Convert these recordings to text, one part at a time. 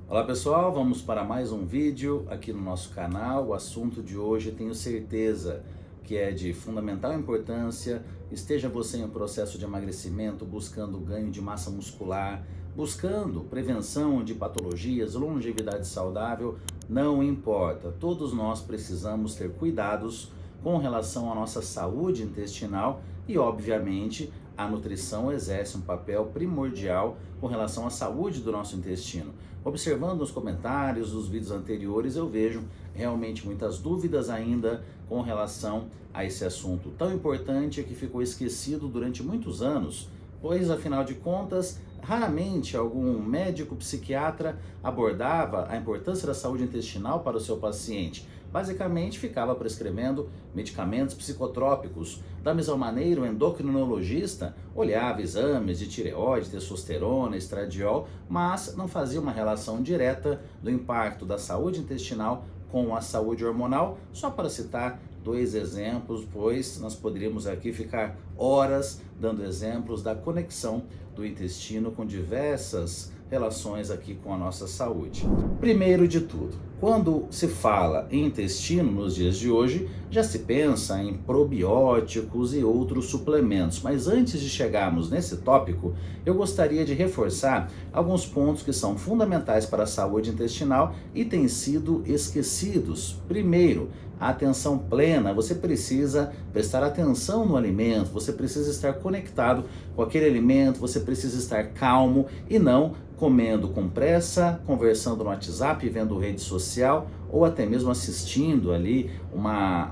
Olá pessoal, vamos para mais um vídeo aqui no nosso canal. O assunto de hoje tenho certeza que é de fundamental importância. Esteja você em um processo de emagrecimento, buscando ganho de massa muscular, buscando prevenção de patologias, longevidade saudável, não importa. Todos nós precisamos ter cuidados com relação à nossa saúde intestinal e, obviamente, a nutrição exerce um papel primordial com relação à saúde do nosso intestino. Observando os comentários dos vídeos anteriores, eu vejo realmente muitas dúvidas ainda com relação a esse assunto tão importante que ficou esquecido durante muitos anos, pois, afinal de contas, raramente algum médico psiquiatra abordava a importância da saúde intestinal para o seu paciente. Basicamente, ficava prescrevendo medicamentos psicotrópicos. Da mesma maneira, o endocrinologista olhava exames de tireoide, testosterona, estradiol, mas não fazia uma relação direta do impacto da saúde intestinal com a saúde hormonal, só para citar dois exemplos, pois nós poderíamos aqui ficar horas dando exemplos da conexão do intestino com diversas relações aqui com a nossa saúde. Primeiro de tudo, quando se fala em intestino nos dias de hoje, já se pensa em probióticos e outros suplementos, mas antes de chegarmos nesse tópico, eu gostaria de reforçar alguns pontos que são fundamentais para a saúde intestinal e têm sido esquecidos. Primeiro, a atenção plena. Você precisa prestar atenção no alimento, você precisa estar conectado com aquele alimento, você precisa estar calmo e não comendo com pressa, conversando no WhatsApp, vendo rede social ou até mesmo assistindo ali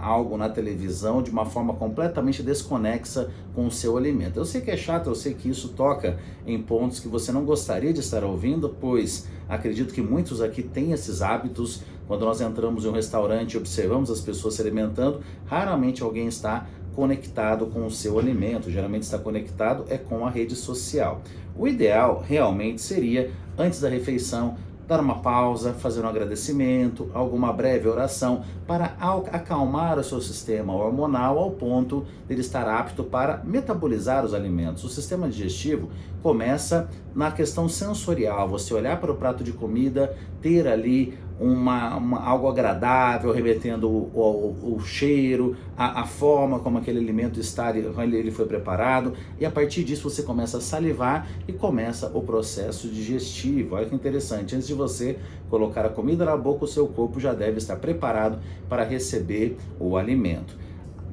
algo na televisão de uma forma completamente desconexa com o seu alimento. Eu sei que é chato, eu sei que isso toca em pontos que você não gostaria de estar ouvindo, pois acredito que muitos aqui têm esses hábitos. Quando nós entramos em um restaurante e observamos as pessoas se alimentando, raramente alguém está conectado com o seu alimento, geralmente está conectado com a rede social. O ideal realmente seria, antes da refeição, dar uma pausa, fazer um agradecimento, alguma breve oração para acalmar o seu sistema hormonal ao ponto de ele estar apto para metabolizar os alimentos. O sistema digestivo começa na questão sensorial, você olhar para o prato de comida, ter ali algo agradável, remetendo o cheiro, a forma como aquele alimento ele foi preparado, e a partir disso você começa a salivar e começa o processo digestivo. Olha que interessante, antes de você colocar a comida na boca, o seu corpo já deve estar preparado para receber o alimento.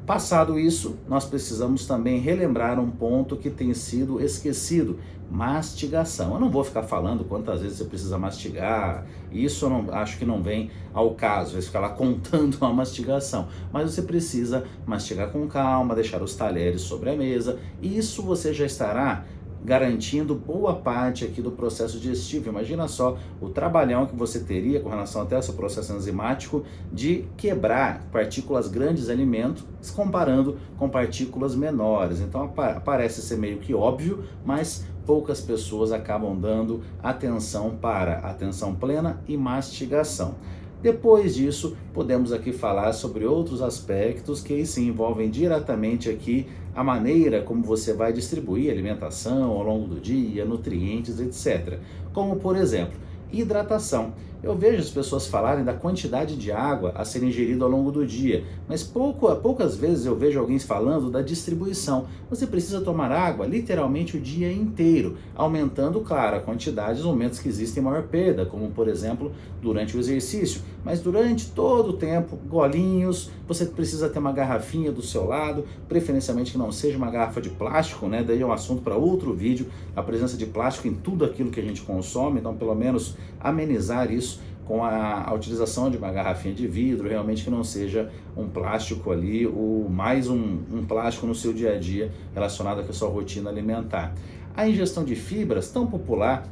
Passado isso, nós precisamos também relembrar um ponto que tem sido esquecido: mastigação. Eu não vou ficar falando quantas vezes você precisa mastigar, isso eu não, acho que não vem ao caso, vai ficar lá contando a mastigação, mas você precisa mastigar com calma, deixar os talheres sobre a mesa, e isso você já estará garantindo boa parte aqui do processo digestivo. Imagina só o trabalhão que você teria com relação até ao seu processo enzimático de quebrar partículas grandes de alimento, comparando com partículas menores. Então parece ser meio que óbvio, mas poucas pessoas acabam dando atenção para atenção plena e mastigação. Depois disso, podemos aqui falar sobre outros aspectos que se envolvem diretamente aqui a maneira como você vai distribuir alimentação ao longo do dia, nutrientes, etc. Como, por exemplo, hidratação. Eu vejo as pessoas falarem da quantidade de água a ser ingerida ao longo do dia, mas poucas vezes eu vejo alguém falando da distribuição. Você precisa tomar água literalmente o dia inteiro, aumentando, claro, a quantidade nos momentos que existem maior perda, como por exemplo durante o exercício, mas durante todo o tempo, golinhos. Você precisa ter uma garrafinha do seu lado, preferencialmente que não seja uma garrafa de plástico, né? Daí é um assunto para outro vídeo, a presença de plástico em tudo aquilo que a gente consome, então pelo menos amenizar isso com a utilização de uma garrafinha de vidro, realmente que não seja um plástico ali, ou mais um plástico no seu dia a dia relacionado com a sua rotina alimentar. A ingestão de fibras, tão popular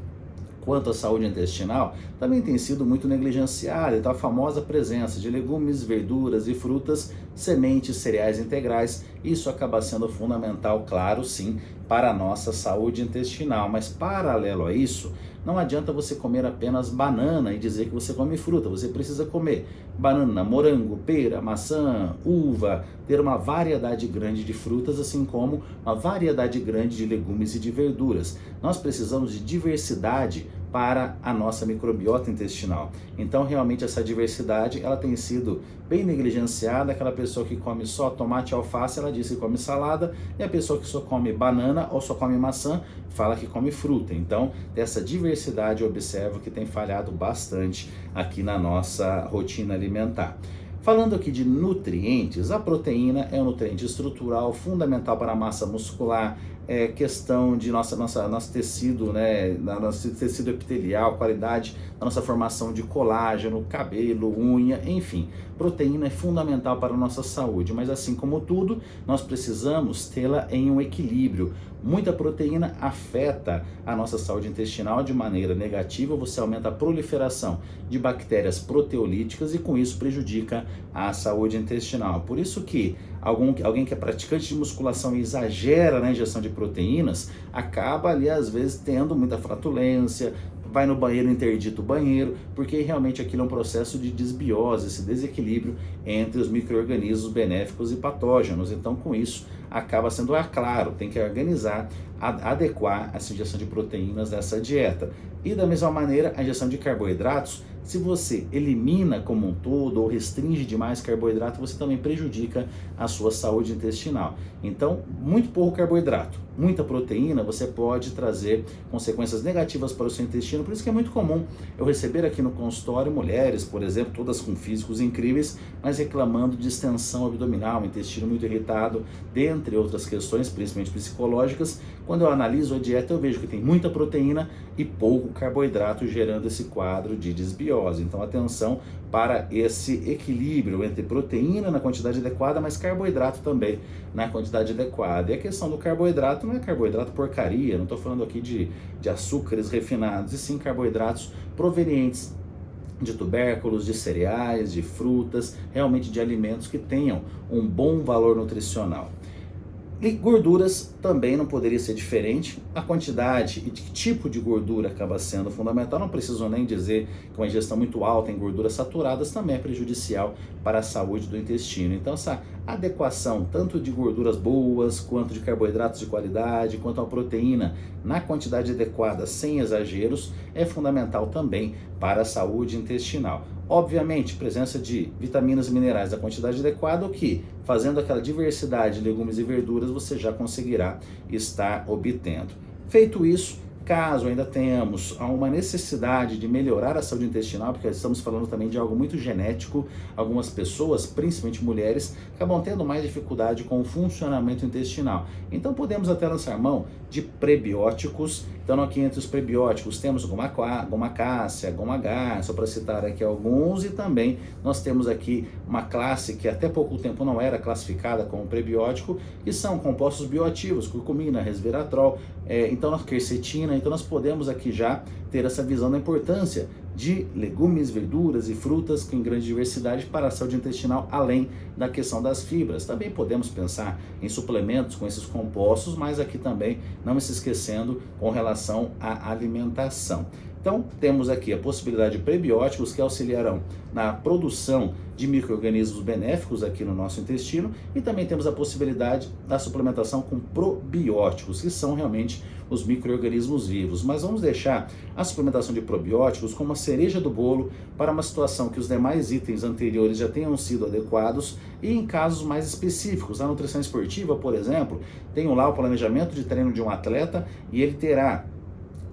quanto à saúde intestinal, também tem sido muito negligenciada. Então a famosa presença de legumes, verduras e frutas, sementes, cereais integrais, isso acaba sendo fundamental, claro, sim, para a nossa saúde intestinal. Mas paralelo a isso, não adianta você comer apenas banana e dizer que você come fruta. Você precisa comer banana, morango, pera, maçã, uva, ter uma variedade grande de frutas, assim como uma variedade grande de legumes e de verduras. Nós precisamos de diversidade para a nossa microbiota intestinal. Então, realmente, essa diversidade ela tem sido bem negligenciada. Aquela pessoa que come só tomate e alface, ela diz que come salada, e a pessoa que só come banana ou só come maçã, fala que come fruta. Então, dessa diversidade, eu observo que tem falhado bastante aqui na nossa rotina alimentar. Falando aqui de nutrientes, a proteína é um nutriente estrutural fundamental para a massa muscular, é questão de nosso tecido, né, nosso tecido epitelial, qualidade da nossa formação de colágeno, cabelo, unha, enfim. Proteína é fundamental para a nossa saúde, mas assim como tudo, nós precisamos tê-la em um equilíbrio. Muita proteína afeta a nossa saúde intestinal de maneira negativa, você aumenta a proliferação de bactérias proteolíticas e com isso prejudica a saúde intestinal. Por isso que alguém que é praticante de musculação e exagera na ingestão de proteínas, acaba ali às vezes tendo muita flatulência, vai no banheiro, interdita o banheiro, porque realmente aquilo é um processo de desbiose, esse desequilíbrio entre os micro-organismos benéficos e patógenos. Então, com isso, acaba sendo, claro, tem que organizar, adequar essa ingestão de proteínas nessa dieta. E da mesma maneira, a ingestão de carboidratos, se você elimina como um todo ou restringe demais carboidrato, você também prejudica a sua saúde intestinal. Então, muito pouco carboidrato, muita proteína, você pode trazer consequências negativas para o seu intestino. Por isso que é muito comum eu receber aqui no consultório mulheres, por exemplo, todas com físicos incríveis, mas reclamando de distensão abdominal, intestino muito irritado, dentre outras questões, principalmente psicológicas. Quando eu analiso a dieta, eu vejo que tem muita proteína e pouco carboidrato, gerando esse quadro de desbiose. Então, atenção para esse equilíbrio entre proteína na quantidade adequada, mas carboidrato também na quantidade adequada. E a questão do carboidrato não é carboidrato porcaria, não estou falando aqui de açúcares refinados, e sim carboidratos provenientes de tubérculos, de cereais, de frutas, realmente de alimentos que tenham um bom valor nutricional. E gorduras também não poderia ser diferente. A quantidade e de que tipo de gordura acaba sendo fundamental. Não preciso nem dizer que uma ingestão muito alta em gorduras saturadas também é prejudicial para a saúde do intestino. Então, essa adequação tanto de gorduras boas, quanto de carboidratos de qualidade, quanto a proteína na quantidade adequada, sem exageros, é fundamental também para a saúde intestinal. Obviamente, presença de vitaminas e minerais da quantidade adequada, o que, fazendo aquela diversidade de legumes e verduras, você já conseguirá estar obtendo. Feito isso, caso ainda tenhamos uma necessidade de melhorar a saúde intestinal, porque estamos falando também de algo muito genético, algumas pessoas, principalmente mulheres, acabam tendo mais dificuldade com o funcionamento intestinal. Então podemos até lançar mão de prebióticos. Então aqui entre os prebióticos temos goma cássia, goma H, só para citar aqui alguns, e também nós temos aqui uma classe que até pouco tempo não era classificada como prebiótico, que são compostos bioativos, curcumina, resveratrol, então quercetina. Então nós podemos aqui já ter essa visão da importância de legumes, verduras e frutas com grande diversidade para a saúde intestinal, além da questão das fibras. Também podemos pensar em suplementos com esses compostos, mas aqui também não se esquecendo com relação à alimentação. Então, temos aqui a possibilidade de prebióticos que auxiliarão na produção de micro-organismos benéficos aqui no nosso intestino, e também temos a possibilidade da suplementação com probióticos, que são realmente os micro-organismos vivos. Mas vamos deixar a suplementação de probióticos como uma cereja do bolo para uma situação que os demais itens anteriores já tenham sido adequados, e em casos mais específicos. A nutrição esportiva, por exemplo, tem lá o planejamento de treino de um atleta, e ele terá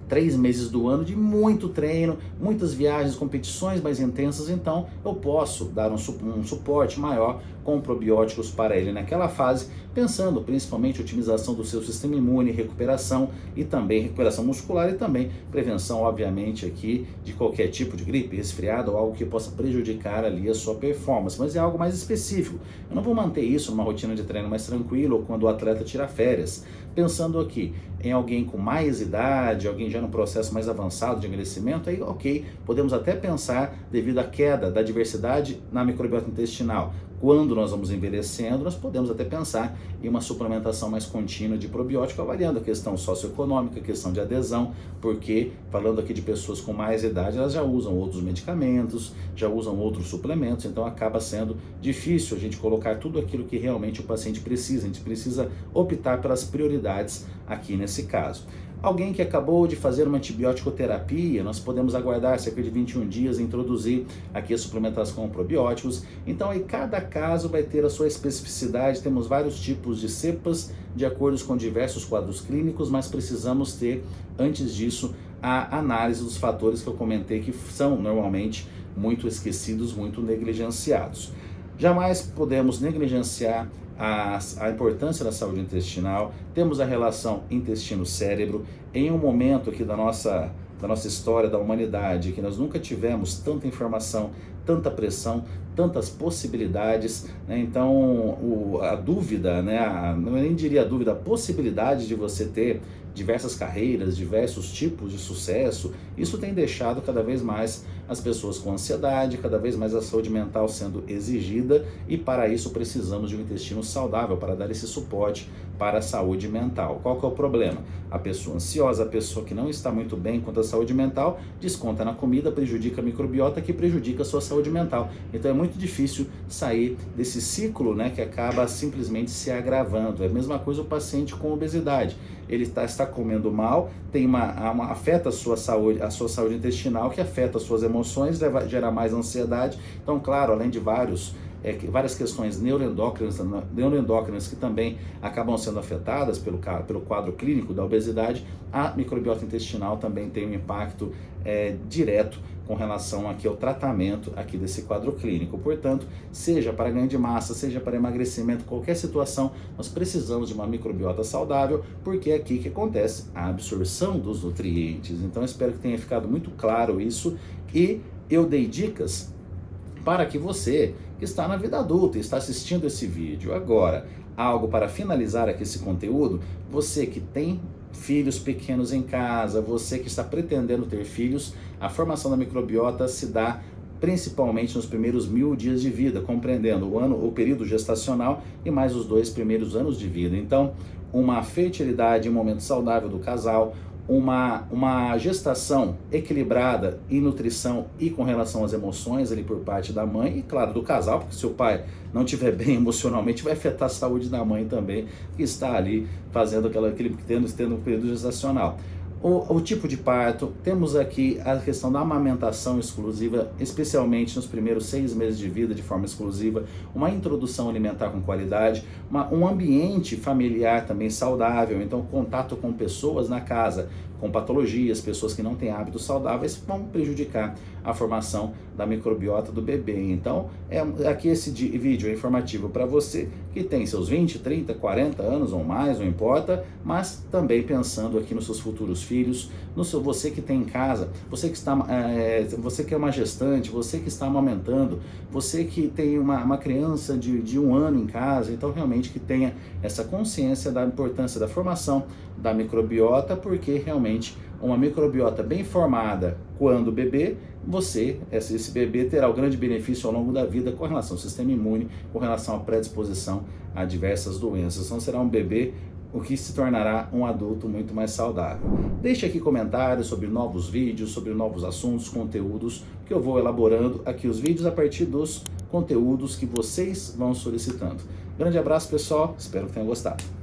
3 meses do ano de muito treino, muitas viagens, competições mais intensas. Então eu posso dar um suporte maior com probióticos para ele naquela fase, pensando principalmente em otimização do seu sistema imune, recuperação e também recuperação muscular, e também prevenção, obviamente, aqui de qualquer tipo de gripe, resfriado ou algo que possa prejudicar ali a sua performance, mas é algo mais específico. Eu não vou manter isso numa rotina de treino mais tranquila ou quando o atleta tira férias. Pensando aqui em alguém com mais idade, alguém já no processo mais avançado de envelhecimento, aí ok, podemos até pensar, devido à queda da diversidade na microbiota intestinal, quando nós vamos envelhecendo, nós podemos até pensar em uma suplementação mais contínua de probiótico, avaliando a questão socioeconômica, a questão de adesão, porque, falando aqui de pessoas com mais idade, elas já usam outros medicamentos, já usam outros suplementos, então acaba sendo difícil a gente colocar tudo aquilo que realmente o paciente precisa. A gente precisa optar pelas prioridades aqui nesse caso. Alguém que acabou de fazer uma antibiótico-terapia, nós podemos aguardar cerca de 21 dias e introduzir aqui a suplementação com probióticos. Então aí cada caso vai ter a sua especificidade, temos vários tipos de cepas de acordo com diversos quadros clínicos, mas precisamos ter, antes disso, a análise dos fatores que eu comentei que são normalmente muito esquecidos, muito negligenciados. Jamais podemos negligenciar a importância da saúde intestinal. Temos a relação intestino-cérebro. Em um momento aqui da nossa história da humanidade, que nós nunca tivemos tanta informação, tanta pressão, tantas possibilidades, né? Então a dúvida, né? Eu nem diria a dúvida, a possibilidade de você ter diversas carreiras, diversos tipos de sucesso, isso tem deixado cada vez mais as pessoas com ansiedade, cada vez mais a saúde mental sendo exigida, e para isso precisamos de um intestino saudável para dar esse suporte para a saúde mental. Qual que é o problema? A pessoa ansiosa, a pessoa que não está muito bem quanto à saúde mental, desconta na comida, prejudica a microbiota, que prejudica a sua saúde mental. Então é muito difícil sair desse ciclo, né, que acaba simplesmente se agravando. É a mesma coisa o paciente com obesidade. Ele está comendo mal, afeta a sua saúde intestinal, que afeta as suas emoções, gera mais ansiedade. Então, claro, além de várias questões neuroendócrinas que também acabam sendo afetadas pelo quadro clínico da obesidade, a microbiota intestinal também tem um impacto direto com relação aqui ao tratamento aqui desse quadro clínico. Portanto, seja para ganho de massa, seja para emagrecimento, qualquer situação, nós precisamos de uma microbiota saudável, porque é aqui que acontece a absorção dos nutrientes. Então, espero que tenha ficado muito claro isso, e eu dei dicas para que você que está na vida adulta e está assistindo esse vídeo agora, algo para finalizar aqui esse conteúdo, você que tem filhos pequenos em casa, você que está pretendendo ter filhos, a formação da microbiota se dá principalmente nos primeiros 1000 dias de vida, compreendendo o período gestacional e mais os 2 primeiros anos de vida. Então, uma fertilidade, um momento saudável do casal, uma gestação equilibrada em nutrição e com relação às emoções ali por parte da mãe e, claro, do casal, porque se o pai não estiver bem emocionalmente, vai afetar a saúde da mãe também, que está ali fazendo tendo um período gestacional. O tipo de parto, temos aqui a questão da amamentação exclusiva, especialmente nos primeiros 6 meses de vida de forma exclusiva, uma introdução alimentar com qualidade, um ambiente familiar também saudável, então contato com pessoas na casa com patologias, pessoas que não têm hábitos saudáveis, vão prejudicar a formação da microbiota do bebê. Então, aqui esse vídeo é informativo para você que tem seus 20, 30, 40 anos ou mais, não importa, mas também pensando aqui nos seus futuros filhos, você que tem em casa, você que é uma gestante, você que está amamentando, você que tem uma criança de 1 ano em casa, então realmente que tenha essa consciência da importância da formação da microbiota, porque realmente uma microbiota bem formada quando bebê, esse bebê terá o grande benefício ao longo da vida com relação ao sistema imune, com relação à predisposição a diversas doenças. Então será um bebê o que se tornará um adulto muito mais saudável. Deixe aqui comentários sobre novos vídeos, sobre novos assuntos, conteúdos, que eu vou elaborando aqui os vídeos a partir dos conteúdos que vocês vão solicitando. Grande abraço, pessoal, espero que tenham gostado.